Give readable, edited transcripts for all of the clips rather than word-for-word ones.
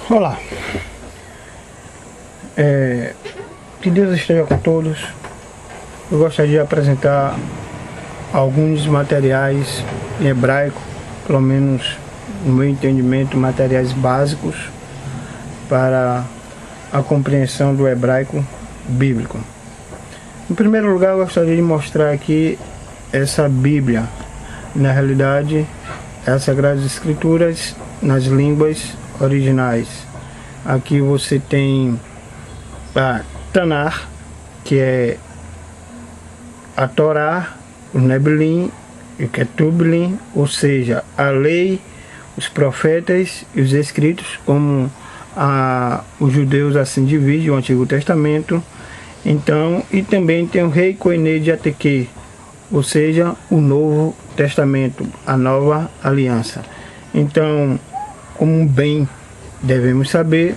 Olá, que Deus esteja com todos. Eu gostaria de apresentar alguns materiais em hebraico, pelo menos no meu entendimento, materiais básicos para a compreensão do hebraico bíblico. Em primeiro lugar, eu gostaria de mostrar aqui essa Bíblia. Na realidade, as Sagradas Escrituras nas línguas originais. Aqui você tem a Tanar, que é a Torá, o Nebilim e o Ketublim, ou seja, a lei, os profetas e os escritos, como os judeus assim dividem o Antigo Testamento. Então, e também tem o Rei Koine de Ateque, ou seja, o Novo Testamento, a Nova Aliança. Então, como bem devemos saber,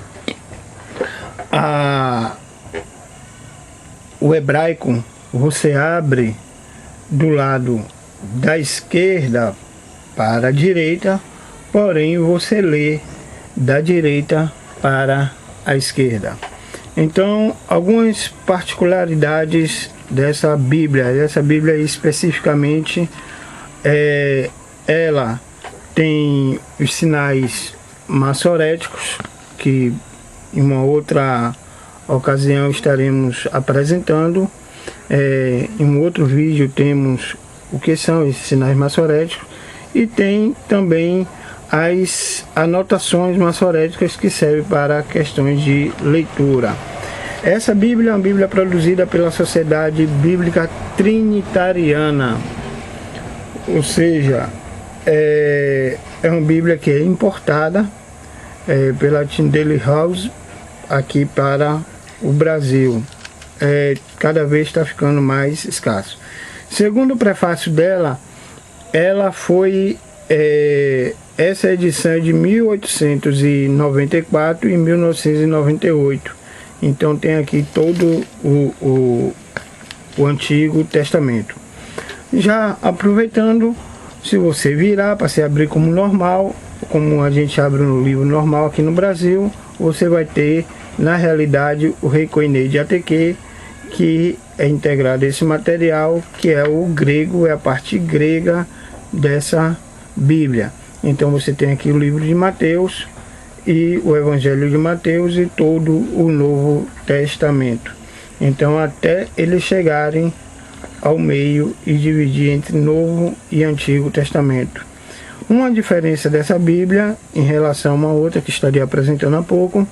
o hebraico você abre do lado da esquerda para a direita, porém você lê da direita para a esquerda. Então, algumas particularidades dessa Bíblia especificamente, ela tem os sinais maçoréticos, que em uma outra ocasião estaremos apresentando. Em um outro vídeo temos o que são esses sinais maçoréticos, e tem também as anotações maçoréticas que servem para questões de leitura. Essa Bíblia é uma Bíblia produzida pela Sociedade Bíblica Trinitariana, ou seja, é uma Bíblia que é importada pela Tyndale House aqui para o Brasil. Cada vez está ficando mais escasso. Segundo o prefácio dela, ela foi essa edição é de 1894 e 1998. Então tem aqui todo o Antigo Testamento. Já aproveitando, se você virar para se abrir como normal, como a gente abre no livro normal aqui no Brasil, você vai ter na realidade o Rei Koine de Ateque, que é integrado a esse material, que é o grego, é a parte grega dessa Bíblia. Então você tem aqui o livro de Mateus e o Evangelho de Mateus e todo o Novo Testamento. Então, até eles chegarem ao meio e dividir entre Novo e Antigo Testamento. Uma diferença dessa Bíblia em relação a uma outra que estaria apresentando há pouco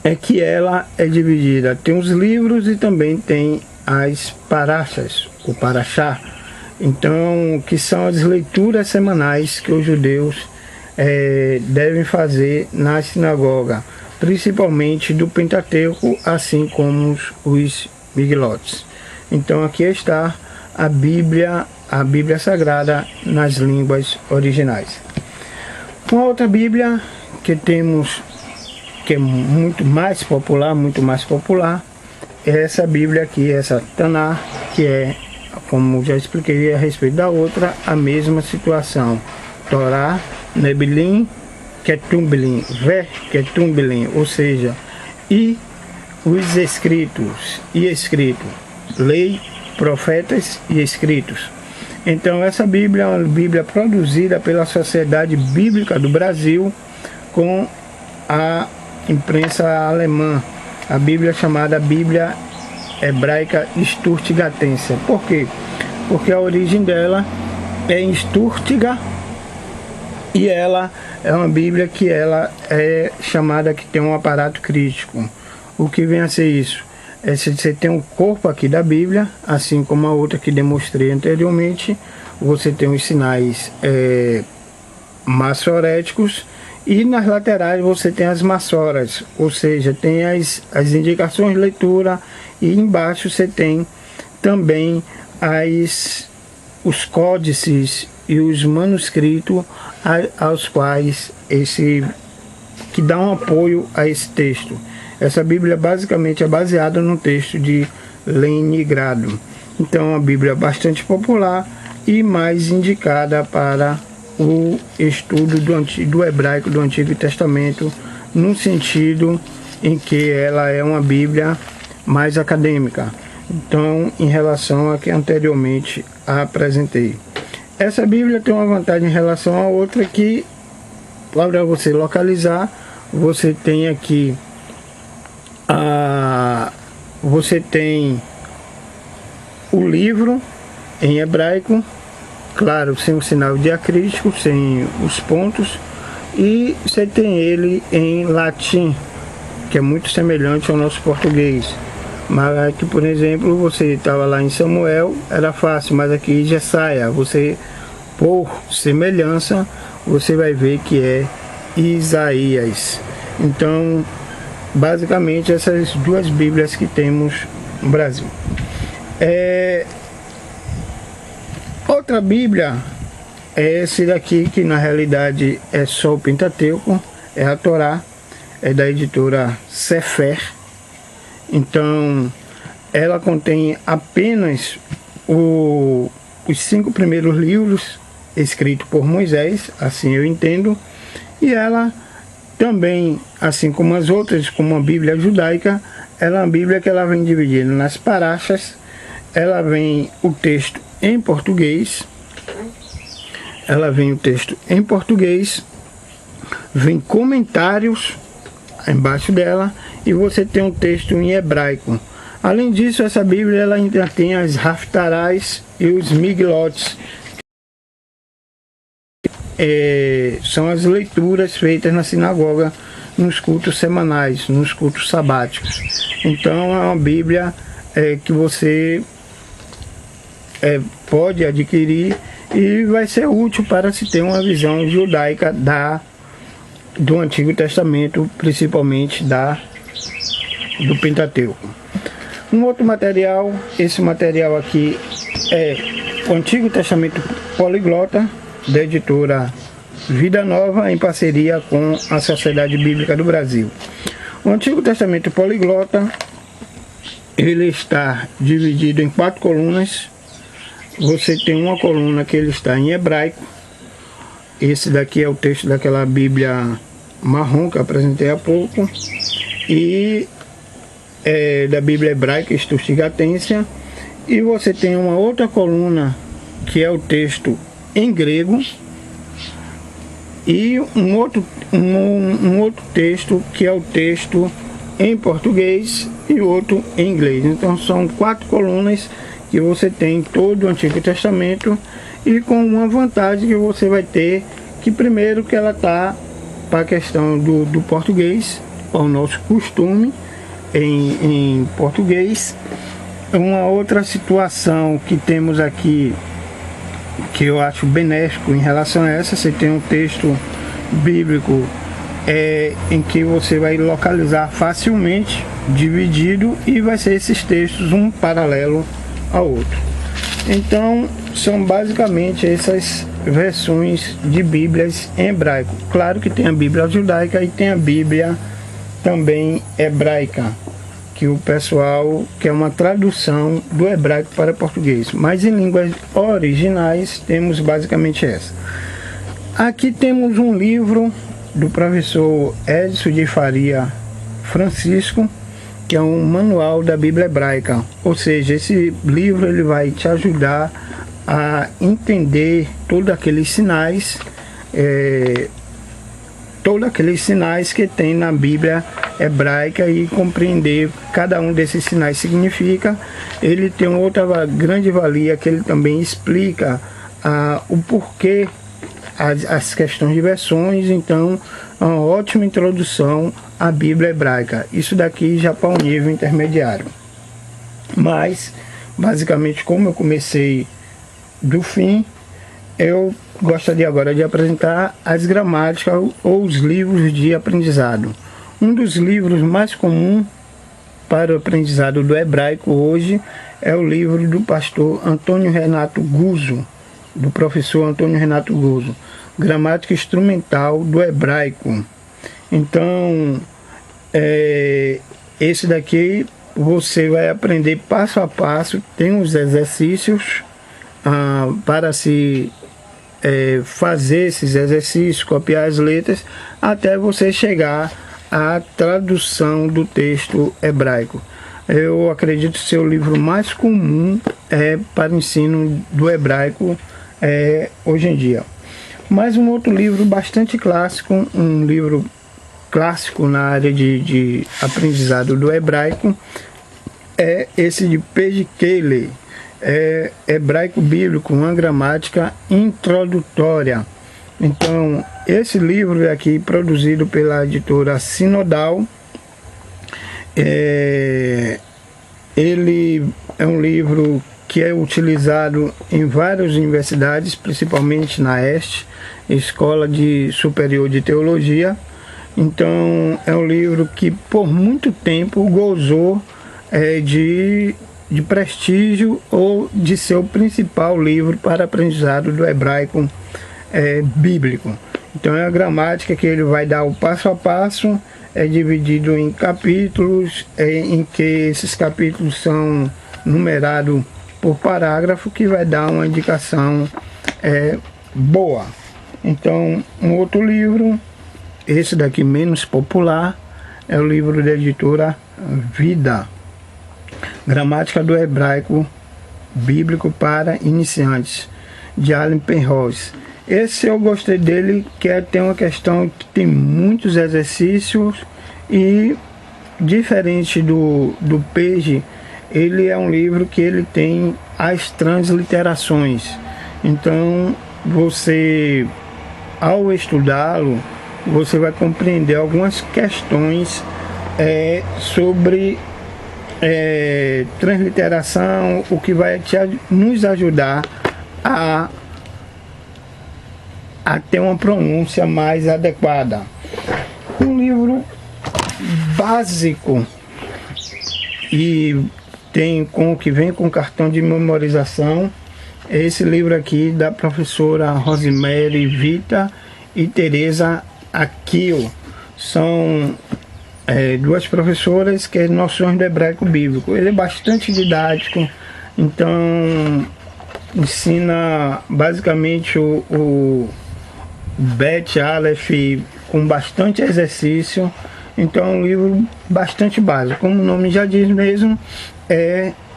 é que ela é dividida, tem os livros e também tem as parashas, o parashá. Então, que são as leituras semanais que os judeus devem fazer na sinagoga, principalmente do Pentateuco, assim como os Miglotes. Então, aqui está a Bíblia Sagrada nas línguas originais. Uma outra Bíblia que temos, que é muito mais popular, é essa Bíblia aqui, essa Taná, que é, como já expliquei a respeito da outra, a mesma situação. Torá, Nebilim, Ketublim, Ketublim, ou seja, e os escritos, lei, profetas e escritos. Então essa Bíblia é uma Bíblia produzida pela Sociedade Bíblica do Brasil com a imprensa alemã, a Bíblia chamada Bíblia Hebraica Sturtigatense. Por quê? Porque a origem dela é em Sturtiga, e ela é uma Bíblia que ela é chamada, que tem um aparato crítico. O que vem a ser isso? Você tem um corpo aqui da Bíblia, assim como a outra que demonstrei anteriormente. Você tem os sinais maçoréticos, e nas laterais você tem as maçoras, ou seja, tem as indicações de leitura, e embaixo você tem também os códices e os manuscritos aos quais que dão apoio a esse texto. Essa Bíblia basicamente é baseada no texto de Leningrado. Então é uma Bíblia bastante popular e mais indicada para o estudo do hebraico do Antigo Testamento no sentido em que ela é uma Bíblia mais acadêmica. Então, em relação a que anteriormente apresentei. Essa Bíblia tem uma vantagem em relação a outra que, para você localizar, você tem aqui você tem o livro em hebraico, claro, sem o sinal diacrítico, sem os pontos, e você tem ele em latim, que é muito semelhante ao nosso português. Mas aqui, por exemplo, você estava lá em Samuel, era fácil, mas aqui Jesaia, você, por semelhança, você vai ver que é Isaías. Então, basicamente, essas duas Bíblias que temos no Brasil. Outra Bíblia é esse daqui, que na realidade é só o Pentateuco, é a Torá, é da editora Sefer. Então, ela contém apenas os 5 primeiros livros escritos por Moisés, assim eu entendo, e ela também, assim como as outras, como a Bíblia judaica, ela é uma Bíblia que ela vem dividida nas parashas, ela vem o texto em português, vem comentários embaixo dela, e você tem um texto em hebraico. Além disso, essa Bíblia ela ainda tem as Haftarás e os Miglotes. São as leituras feitas na sinagoga nos cultos semanais, nos cultos sabáticos. Então é uma Bíblia que você pode adquirir e vai ser útil para se ter uma visão judaica do Antigo Testamento, principalmente do Pentateuco. Um outro material, esse material aqui é o Antigo Testamento Poliglota, da editora Vida Nova, em parceria com a Sociedade Bíblica do Brasil. O Antigo Testamento Poliglota, ele está dividido em 4 colunas. Você tem uma coluna que ele está em hebraico. Esse daqui é o texto daquela Bíblia marrom que eu apresentei há pouco. E da Bíblia hebraica Stuttgartensia. E você tem uma outra coluna que é o texto em grego. E um outro texto que é o texto em português e outro em inglês. Então são 4 colunas que você tem todo o Antigo Testamento, e com uma vantagem que você vai ter, que primeiro que ela está para a questão do português, ao nosso costume em português. Uma outra situação que temos aqui, que eu acho benéfico em relação a essa, você tem um texto bíblico em que você vai localizar facilmente, dividido, e vai ser esses textos um paralelo ao outro. Então são basicamente essas versões de Bíblias em hebraico. Claro que tem a Bíblia judaica e tem a Bíblia também hebraica, que o pessoal quer uma tradução do hebraico para português, mas em línguas originais temos basicamente essa. Aqui temos um livro do professor Edson de Faria Francisco, que é um manual da Bíblia hebraica. Ou seja, esse livro ele vai te ajudar a entender todos aqueles sinais que tem na Bíblia hebraica e compreender cada um desses sinais significa. Ele tem outra grande valia, que ele também explica o porquê, as questões de versões. Então é uma ótima introdução à Bíblia hebraica. Isso daqui já para um nível intermediário. Mas basicamente, como eu comecei do fim, eu gostaria agora de apresentar as gramáticas ou os livros de aprendizado. Um dos livros mais comuns para o aprendizado do hebraico hoje é o livro do pastor Antônio Renato Guzzo, do professor Antônio Renato Guzzo, Gramática Instrumental do Hebraico. Então, esse daqui você vai aprender passo a passo, tem os exercícios para se fazer esses exercícios, copiar as letras, até você chegar a tradução do texto hebraico. Eu acredito ser o livro mais comum para o ensino do hebraico hoje em dia. Mas um outro livro bastante clássico, um livro clássico na área de aprendizado do hebraico, é esse de Page Keller, Hebraico Bíblico, uma gramática introdutória. Então, esse livro é aqui produzido pela editora Sinodal. Ele é um livro que é utilizado em várias universidades, principalmente na EST, Escola Superior de Teologia. Então, é um livro que por muito tempo gozou de prestígio ou de ser o principal livro para aprendizado do hebraico bíblico. Então é a gramática que ele vai dar o passo a passo, é dividido em capítulos, em que esses capítulos são numerados por parágrafo, que vai dar uma indicação boa. Então, um outro livro, esse daqui menos popular, é o livro da editora Vida, Gramática do Hebraico Bíblico para Iniciantes, de Allen Penrose. Esse eu gostei dele, que tem uma questão que tem muitos exercícios e, diferente do Page, ele é um livro que ele tem as transliterações. Então, você, ao estudá-lo, você vai compreender algumas questões sobre transliteração, o que vai nos ajudar a ter uma pronúncia mais adequada. Um livro básico e que vem com cartão de memorização é esse livro aqui da professora Rosemary Vita e Teresa Akio. São duas professoras que é Noções do Hebraico Bíblico. Ele é bastante didático, então ensina basicamente o Bet Aleph com bastante exercício. Então é um livro bastante básico, como o nome já diz mesmo,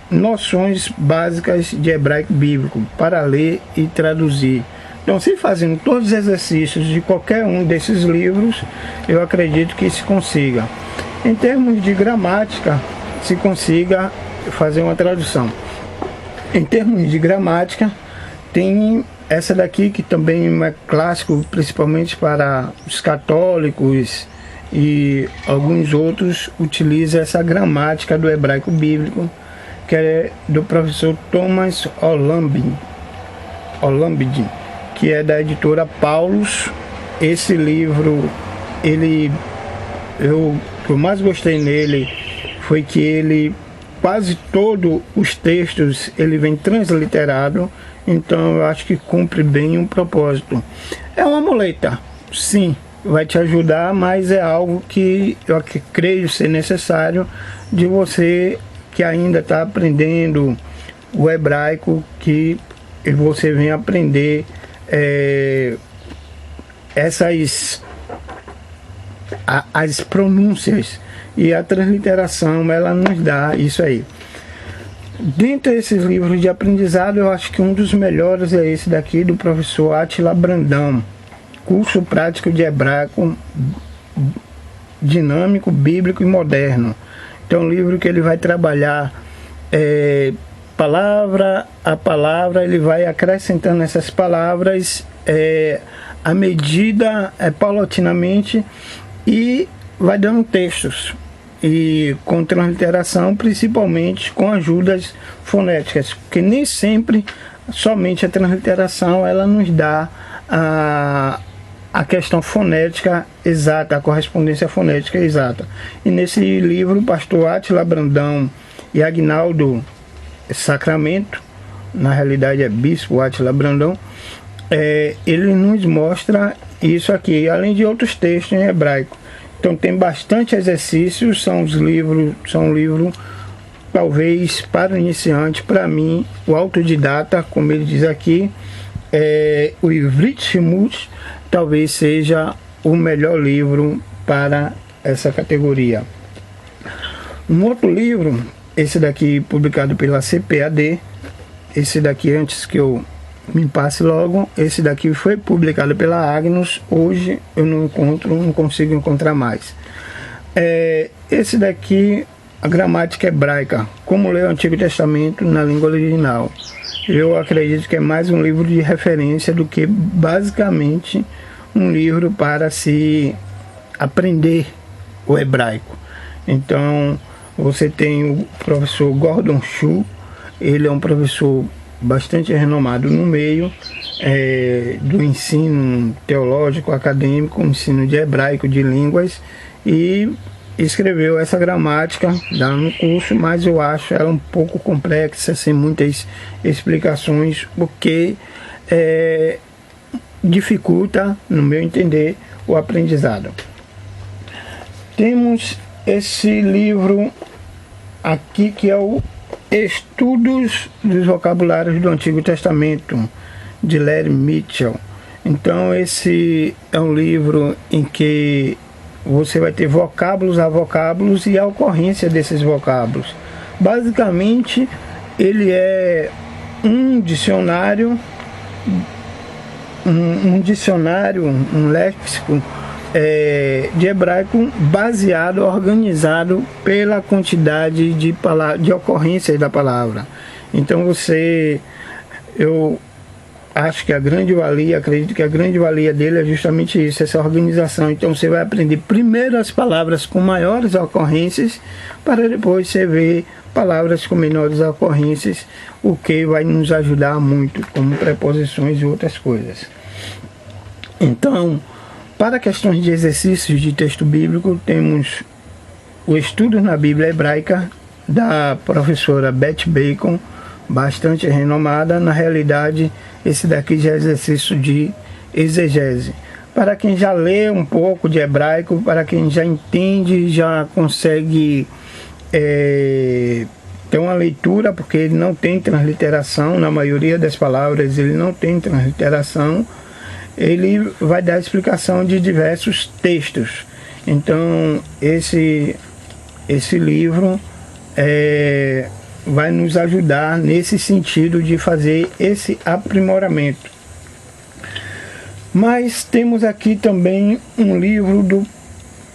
noções básicas de hebraico bíblico para ler e traduzir. Então, se fazendo todos os exercícios de qualquer um desses livros, eu acredito que se consiga. Em termos de gramática, se consiga fazer uma tradução. Em termos de gramática, tem essa daqui que também é clássico, principalmente para os católicos e alguns outros, utiliza essa gramática do hebraico bíblico, que é do professor Thomas Olambin, que é da editora Paulus. Esse livro, o que eu mais gostei nele foi que ele, quase todos os textos, ele vem transliterado, então eu acho que cumpre bem um propósito. É uma muleta, sim, vai te ajudar, mas é algo que eu creio ser necessário de você que ainda está aprendendo o hebraico, que você vem aprender as pronúncias, e a transliteração ela nos dá isso aí. Dentre esses livros de aprendizado, eu acho que um dos melhores é esse daqui do professor Átila Brandão, Curso Prático de Hebraico Dinâmico, Bíblico e Moderno. Então, um livro que ele vai trabalhar palavra a palavra, ele vai acrescentando essas palavras à medida, paulatinamente, e vai dando textos, e com transliteração, principalmente com ajudas fonéticas, porque nem sempre somente a transliteração ela nos dá a questão fonética exata, a correspondência fonética exata. E nesse livro, o pastor Átila Brandão e Agnaldo Sacramento, na realidade é Bispo Átila Brandão, ele nos mostra isso aqui, além de outros textos em hebraico. Então tem bastante exercícios, são um livro talvez para o iniciante, para mim, o autodidata, como ele diz aqui, o Ivrit Shemut talvez seja o melhor livro para essa categoria. Um outro livro, esse daqui publicado pela CPAD, esse daqui antes que eu me passe logo, esse daqui foi publicado pela Agnus, hoje eu não consigo encontrar mais. Esse daqui, a gramática hebraica, como ler o Antigo Testamento na língua original. Eu acredito que é mais um livro de referência do que basicamente um livro para se aprender o hebraico. Então, você tem o professor Gordon Shu, ele é um professor bastante renomado no meio do ensino teológico, acadêmico, ensino de hebraico, de línguas, e escreveu essa gramática, dá no curso, mas eu acho ela um pouco complexa, sem muitas explicações, o que dificulta, no meu entender, o aprendizado. Temos esse livro aqui que é o Estudos dos Vocabulários do Antigo Testamento, de Larry Mitchell. Então esse é um livro em que você vai ter vocábulos a vocábulos e a ocorrência desses vocábulos. Basicamente ele é um dicionário, um léxico de hebraico baseado, organizado pela quantidade de ocorrências da palavra. Então eu acho que acredito que a grande valia dele é justamente isso, essa organização. Então você vai aprender primeiro as palavras com maiores ocorrências, para depois você ver palavras com menores ocorrências, o que vai nos ajudar muito, como preposições e outras coisas. Então, para questões de exercícios de texto bíblico, temos o Estudo na Bíblia Hebraica, da professora Beth Bacon, bastante renomada. Na realidade, esse daqui já é exercício de exegese. Para quem já lê um pouco de hebraico, para quem já entende, já consegue ter uma leitura, porque ele não tem transliteração, na maioria das palavras ele não tem transliteração, ele vai dar explicação de diversos textos. Então esse livro vai nos ajudar nesse sentido de fazer esse aprimoramento. Mas temos aqui também um livro do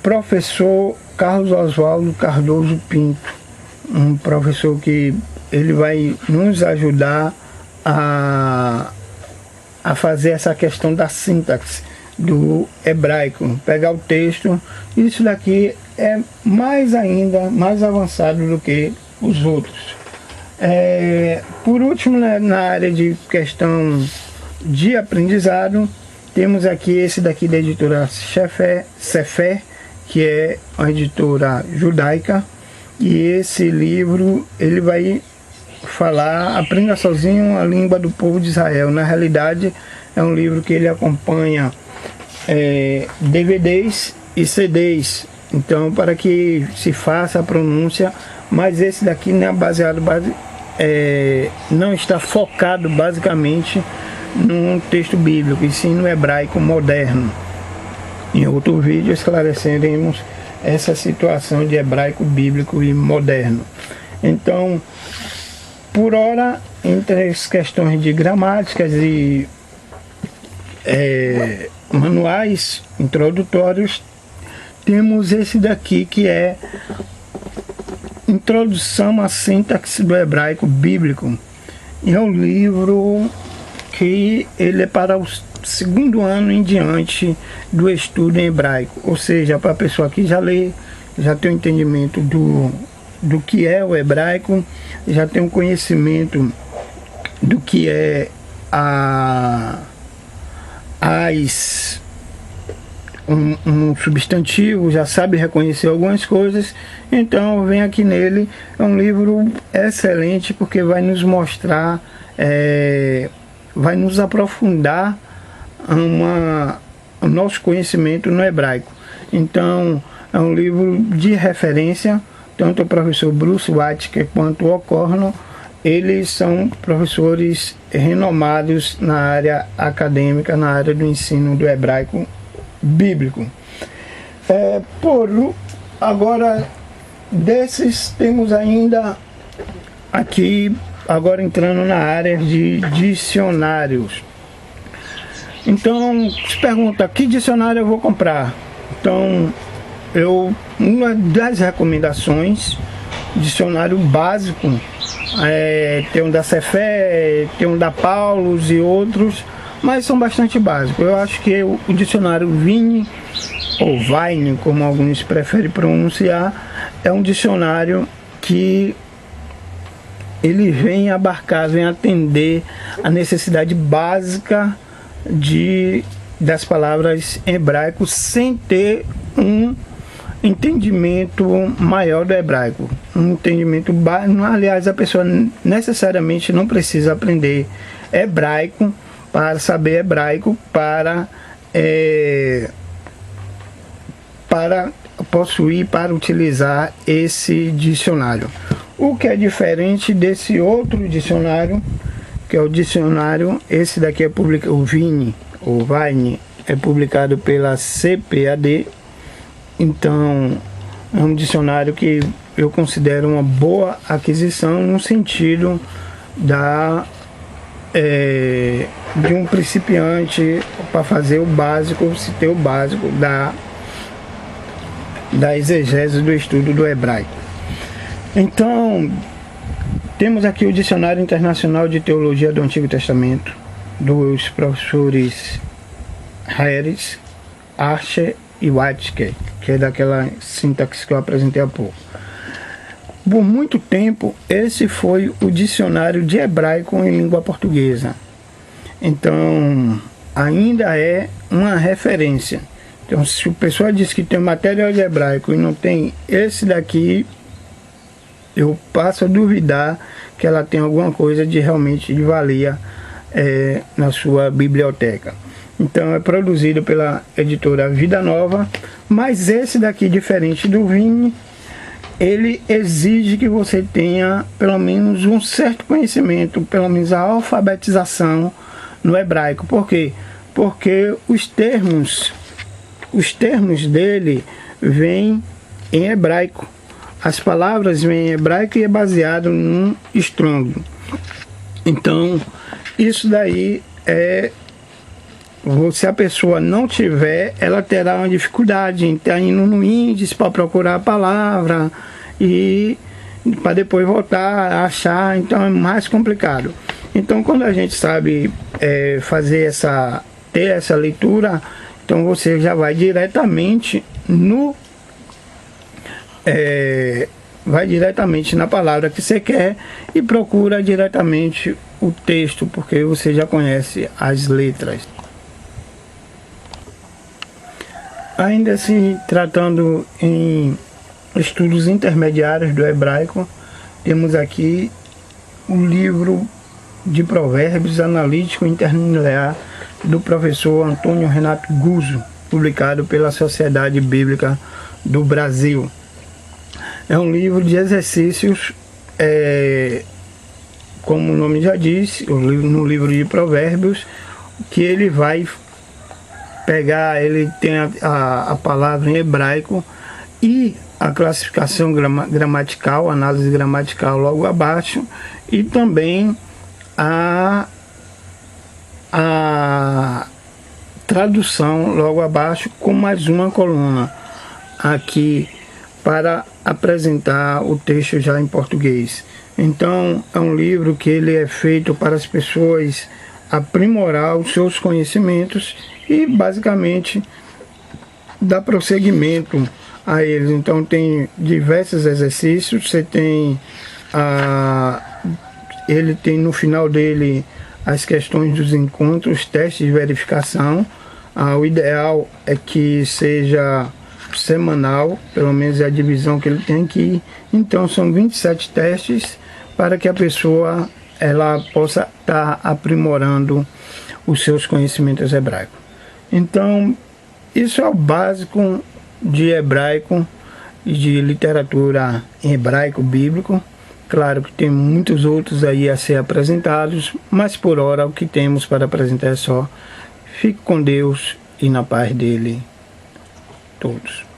professor Carlos Oswaldo Cardoso Pinto, um professor que ele vai nos ajudar a fazer essa questão da sintaxe do hebraico, pegar o texto. Isso daqui é mais avançado do que os outros. Por último, na área de questão de aprendizado, temos aqui esse daqui da editora Sefer, que é uma editora judaica, e esse livro ele vai falar Aprenda Sozinho a Língua do Povo de Israel. Na realidade é um livro que ele acompanha DVDs e CDs, então para que se faça a pronúncia, mas esse daqui não é baseado, não está focado basicamente num texto bíblico, e sim no hebraico moderno. Em outro vídeo esclareceremos essa situação de hebraico bíblico e moderno. Então, por hora, entre as questões de gramáticas e manuais introdutórios, temos esse daqui que é Introdução à Sintaxe do Hebraico Bíblico. É um livro que ele é para o segundo ano em diante do estudo em hebraico, ou seja, para a pessoa que já lê, já tem um entendimento do que é o hebraico, já tem um conhecimento do que é um substantivo, já sabe reconhecer algumas coisas. Então vem aqui nele. É um livro excelente, porque vai nos mostrar, vai nos aprofundar o nosso conhecimento no hebraico. Então é um livro de referência. Tanto o professor Bruce Whitaker quanto o Ocorno, eles são professores renomados na área acadêmica, na área do ensino do hebraico bíblico. Agora, desses temos ainda aqui, agora entrando na área de dicionários. Então, se pergunta, que dicionário eu vou comprar? Então, uma das recomendações, dicionário básico, tem um da Cefé, tem um da Paulus e outros, mas são bastante básicos. Eu acho que o dicionário Vine, ou Vine, como alguns preferem pronunciar, é um dicionário que ele vem abarcar, vem atender a necessidade básica das palavras em hebraico, sem ter um entendimento maior do hebraico, um entendimento básico. Aliás, a pessoa necessariamente não precisa aprender hebraico para saber hebraico, para possuir, para utilizar esse dicionário. O que é diferente desse outro dicionário, que é o dicionário, esse daqui é publicado, o Vine, ou Vine, é publicado pela CPAD. Então, é um dicionário que eu considero uma boa aquisição no sentido de um principiante para fazer o básico, se ter o básico da exegese do estudo do hebraico. Então, temos aqui o Dicionário Internacional de Teologia do Antigo Testamento, dos professores Harris, Archer e Watzke, que é daquela sintaxe que eu apresentei há pouco. Por muito tempo, esse foi o dicionário de hebraico em língua portuguesa. Então, ainda é uma referência. Então, se o pessoal diz que tem material de hebraico e não tem esse daqui, eu passo a duvidar que ela tem alguma coisa de realmente de valia na sua biblioteca. Então, é produzido pela editora Vida Nova, mas esse daqui, diferente do Vine, ele exige que você tenha pelo menos um certo conhecimento, pelo menos a alfabetização no hebraico. Por quê? Porque os termos dele vêm em hebraico. As palavras vêm em hebraico e é baseado num estrongo. Então, isso daí se a pessoa não tiver, ela terá uma dificuldade em estar indo no índice para procurar a palavra e para depois voltar a achar. Então é mais complicado. Então, quando a gente sabe ter essa leitura, então você já vai diretamente na palavra que você quer e procura diretamente o texto, porque você já conhece as letras. Ainda assim, tratando em estudos intermediários do hebraico, temos aqui o livro de Provérbios Analítico Interlinear do professor Antônio Renato Guzzo, publicado pela Sociedade Bíblica do Brasil. É um livro de exercícios, como o nome já diz, no livro de Provérbios, que ele vai pegar, ele tem a palavra em hebraico e a classificação gramatical, análise gramatical logo abaixo, e também a tradução logo abaixo, com mais uma coluna aqui para apresentar o texto já em português. Então é um livro que ele é feito para as pessoas aprimorar os seus conhecimentos e basicamente dar prosseguimento a eles. Então tem diversos exercícios, você tem ele tem no final dele as questões dos encontros, testes de verificação. O ideal é que seja semanal, pelo menos é a divisão que ele tem aqui. Então são 27 testes para que a pessoa possa estar aprimorando os seus conhecimentos hebraicos. Então isso é o básico de hebraico e de literatura em hebraico bíblico. Claro que tem muitos outros aí a ser apresentados, mas por hora o que temos para apresentar é só. Fique com Deus e na paz dele todos.